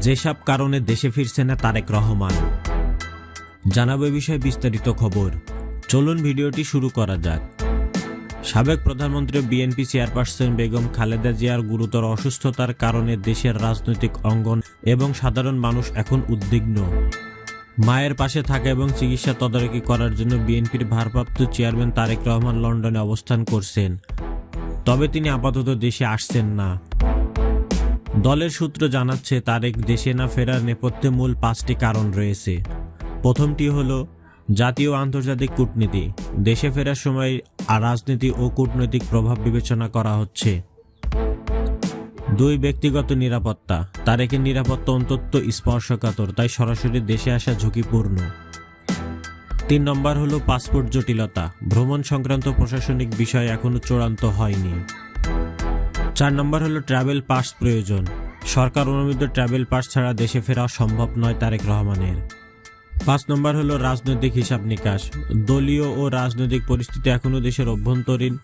যেসব কারণে দেশে ফিরছে না তারেক রহমান, জানাবো এই বিষয়ে বিস্তারিত খবর। চলুন ভিডিওটি শুরু করা যাক। সাবেক প্রধানমন্ত্রী বিএনপি চেয়ারপারসন বেগম খালেদা জিয়ার গুরুতর অসুস্থতার কারণে দেশের রাজনৈতিক অঙ্গন এবং সাধারণ মানুষ এখন উদ্বিগ্ন। মায়ের পাশে থাকা এবং চিকিৎসা তদারকি করার জন্য বিএনপির ভারপ্রাপ্ত চেয়ারম্যান তারেক রহমান লন্ডনে অবস্থান করছেন, তবে তিনি আপাতত দেশে আসছেন না। দলের সূত্র জানাচ্ছে তারেক দেশে না ফেরার নেপথ্যে মূল 5টি কারণ রয়েছে। প্রথমটি হলো জাতীয় ও আন্তর্জাতিক কূটনীতি। দেশে ফেরার সময় রাজনীতি ও কূটনৈতিক প্রভাব বিবেচনা করা হচ্ছে। 2. ব্যক্তিগত নিরাপত্তা। তারেকের নিরাপত্তা অত্যন্ত স্পর্শকাতর, তাই সরাসরি দেশে আসা ঝুঁকিপূর্ণ। 3 নম্বর হলো পাসপোর্ট জটিলতা। ভ্রমণ সংক্রান্ত প্রশাসনিক বিষয় এখনো চূড়ান্ত হয়নি। 4 নম্বর হলো ট্রাভেল পাস প্রয়োজন। সরকার অনুমোদিত ট্রাভেল পাস ছাড়া দেশে ফেরা সম্ভব নয় তারেক রহমানের। 5 নম্বর হলো রাজনৈতিক হিসাব নিকাশ। দলীয় ও রাজনৈতিক পরিস্থিতি এখনও দেশের অভ্যন্তরীণ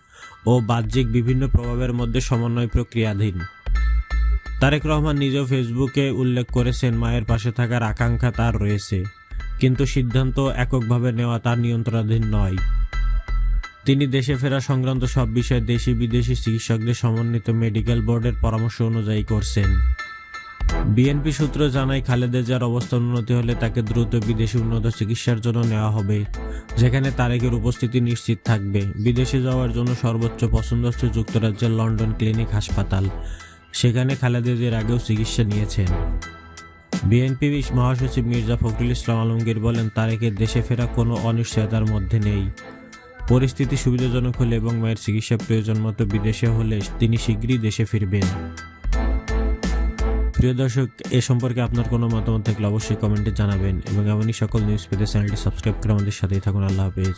ও বাহ্যিক বিভিন্ন প্রভাবের মধ্যে সমন্বয় প্রক্রিয়াধীন। তারেক রহমান নিজেও ফেসবুকে উল্লেখ করেছেন, মায়ের পাশে থাকার আকাঙ্ক্ষা তার রয়েছে, কিন্তু সিদ্ধান্ত এককভাবে নেওয়া তার নিয়ন্ত্রণাধীন নয়। তিনি দেশে ফেরা সংক্রান্ত সব বিষয়ে দেশি বিদেশি চিকিৎসকদের সমন্বিত মেডিকেল বোর্ডের পরামর্শ অনুযায়ী করছেন। বিএনপি সূত্র জানায়, খালেদা জিয়ার অবস্থার উন্নতি হলে তাকে দ্রুত বিদেশে উন্নত চিকিৎসার জন্য নেওয়া হবে, যেখানে তারেকের উপস্থিতি নিশ্চিত থাকবে। বিদেশে যাওয়ার জন্য সর্বোচ্চ পছন্দ হচ্ছে যুক্তরাজ্যের লন্ডন ক্লিনিক হাসপাতাল, সেখানে খালেদা জিয়ার আগেও চিকিৎসা নিয়েছেন। বিএনপি মহাসচিব মির্জা ফখরুল ইসলাম আলমগীর বলেন, তারেকের দেশে ফেরা কোনো অনিশ্চয়তার মধ্যে নেই। পরিস্থিতি সুবিধাজনক হলে এবং মায়ের চিকিৎসা প্রয়োজন মতো বিদেশে হলে তিনি শীঘ্রই দেশে ফিরবেন। প্রিয় দর্শক, এ সম্পর্কে আপনার কোনো মতামত থাকলে অবশ্যই কমেন্টে জানাবেন এবং এমনই সকল নিউজ পেতে চ্যানেলটি সাবস্ক্রাইব করে আমাদের সাথেই থাকুন। আল্লাহ হাফেজ।